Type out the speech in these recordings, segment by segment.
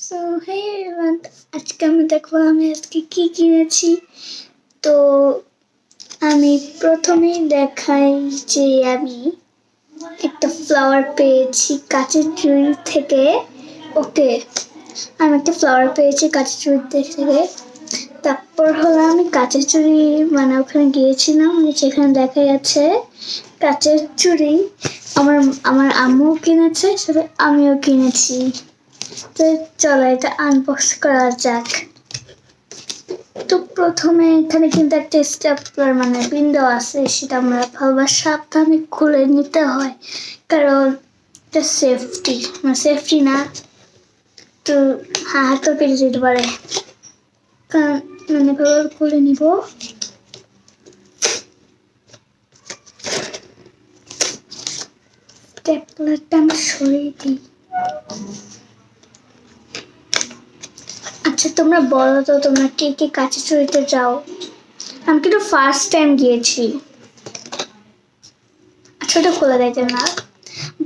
So hey everyone, আজকে আমি দেখবো আমি আজকে কি কিনেছি। তো আমি প্রথমেই দেখাই যে আমি একটা ফ্লাওয়ার পেয়েছি কাচের চুড়ি থেকে। ওকে, আমি একটা ফ্লাওয়ার পেয়েছি কাচের চুড়ি থেকে। তারপর হলো আমি কাচের চুড়ি মানে ওখানে গিয়েছিলাম, যেখানে দেখা যাচ্ছে কাচের চুড়ি আমার আমার আম্মু কিনেছে, সাথে আমিও কিনেছি। তো চলো এটা আনবক্স করা যাক। তো প্রথমে এখানে কিন্তু একটা স্টেপলার মানে উইন্ডো আছে, সেটা আমরা ভালোভাবে সাবধানে খুলে নিতে হয়, কারণ এটা সেফটি না তো হাতও কেটে যেতে পারে। কারণ মানে ভালোভাবে খুলে নিব। স্টেপলারটা আমি সরিয়ে দিই। আচ্ছা তোমরা বলো তো, তোমরা কে কে কাচের চুড়িতে যাও? আমি কিন্তু ফার্স্ট টাইম গিয়েছি। আচ্ছা ওটা খোলা যাইতে না,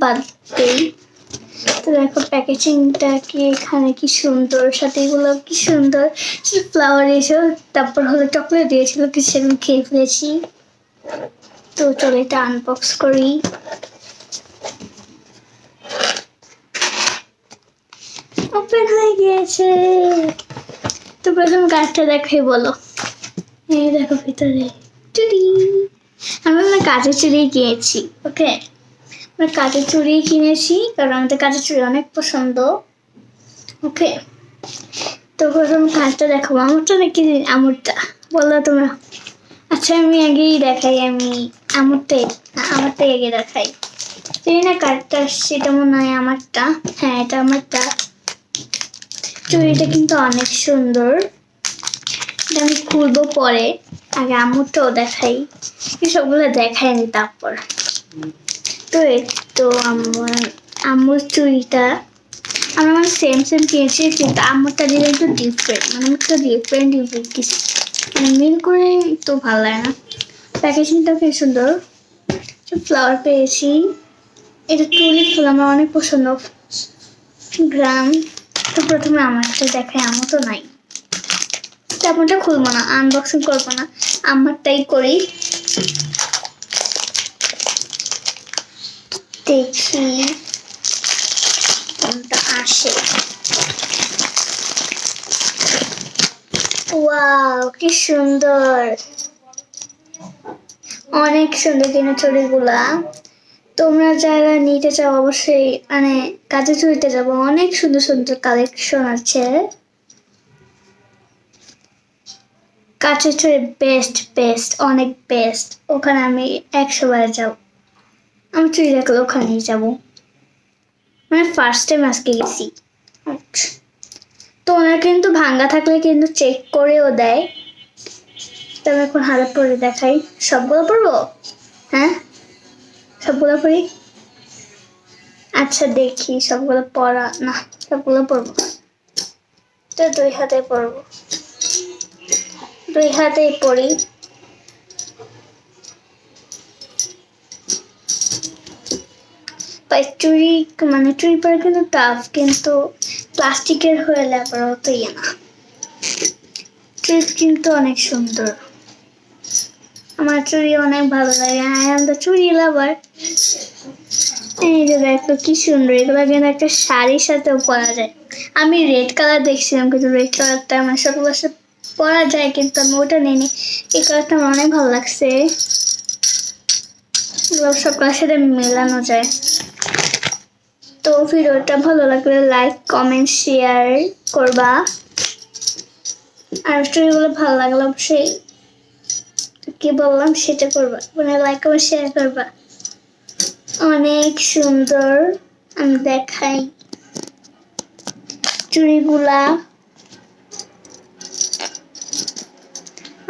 বাদ দেই। তো দেখো প্যাকেজিংটা কি, এখানে কি সুন্দর, সাথে এগুলো কি সুন্দর, ফ্লাওয়ার এসব, তারপর হলো চকলেট দিয়েছিল, কি সেগুলো খেয়ে ফেলেছি। তো চলো এটা আনবক্স করি। ওপেন হয়ে গিয়েছে। তো প্রথম কাজটা দেখাই, বলো। এই দেখো ভিতরে চুড়ি। আমি আমার কাচের চুড়ি কিনেছি। ওকে, আমি কাচের চুড়ি কিনেছি কারণ আমাদের কাচের চুড়ি অনেক পছন্দ। ওকে, তো প্রথম কাজটা দেখাবো আমুরটা নাকি আমুরটা, বললো তোমরা। আচ্ছা আমি আগেই দেখাই, আমি আমুরটাই আগে দেখাই। জানি না কার্ডটা সেটা মনে হয় আমারটা। হ্যাঁ এটা আমারটা। চুড়িটা কিন্তু অনেক সুন্দর, এটা আমি খুলবো পরে। আগে আমুরটাও দেখাই, সবগুলো দেখায়নি তারপর। তো এই তো আম্মুর চুড়িটা আমার সেম কিনেছি, কিন্তু আম্মুরটা দিলে একটু ডিফারেন্ট, মানে আমারটা ডিফারেন্ট কিছু মানে মিল করে তো ভালো লাগে না। প্যাকেজিংটা খুব সুন্দর, ফ্লাওয়ার পেয়েছি। এটা টুলিপ ফুল আমার অনেক পছন্দ, গ্রাম। তো প্রথমে আমারটা দেখায়, আমার তো নাই, তারপরটা খুলবো না, আনবক্সিং করবো না, আমারটাই করি। দেখি কোনটা আসে। ওয়াও কি সুন্দর, অনেক সুন্দর কিনা চুড়িগুলা। তোমরা যারা নিতে চাও অবশ্যই মানে কাজে চুড়িতে যাবো, অনেক সুন্দর সুন্দর কালেকশন আছে। কাচের চুড়ি বেস্ট অনেক বেস্ট। ওখানে আমি 100 বার যাবো, আমি চুড়ি দেখলে ওখানেই যাবো, মানে ফার্স্ট টাইম আজকে গেছি। তো ওনার কিন্তু ভাঙ্গা থাকলে কিন্তু চেক করেও দেয়। তবে এখন হাতে পরে দেখাই, সবগুলো পরবো। হ্যাঁ সবগুলো পরি। আচ্ছা দেখি সবগুলো পরা না, সবগুলো পরবো। তো দুই হাতে পরবো, দুই হাতেই পরি। চুড়ি মানে চুড়ি পরা কিন্তু টাফ, কিন্তু প্লাস্টিকের হলে আবার অত ইয়ে না। চুড়ি কিন্তু অনেক সুন্দর, আমার চুড়ি অনেক ভালো লাগে। আই এম দ্য চুড়ি লাভার। এই যে দেখো কি সুন্দর, এগুলো কিন্তু একটা শাড়ির সাথেও পরা যায়। আমি রেড কালার দেখছিলাম, কিন্তু রেড কালারটা আমার সবগুলোর সাথে পরা যায়, কিন্তু আমি ওটা নিইনি। এই কালারটা আমার অনেক ভালো লাগছে, সব কালার সাথে মেলানো যায়। তো ভিডিওটা ভালো লাগলে লাইক কমেন্ট শেয়ার করবা, আর স্টোরিগুলো ভালো লাগলে অবশ্যই কি বললাম সেটা করবা, মানে লাইক কমেন্ট শেয়ার করবা। অনেক সুন্দর, আমি দেখাই চুড়িগুলা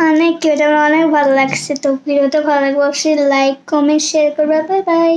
অনেক কিউট, আমার অনেক ভালো লাগছে। তো ভিডিওটা ভালো লাগবে অবশ্যই লাইক কমেন্ট শেয়ার করবা। Bye bye.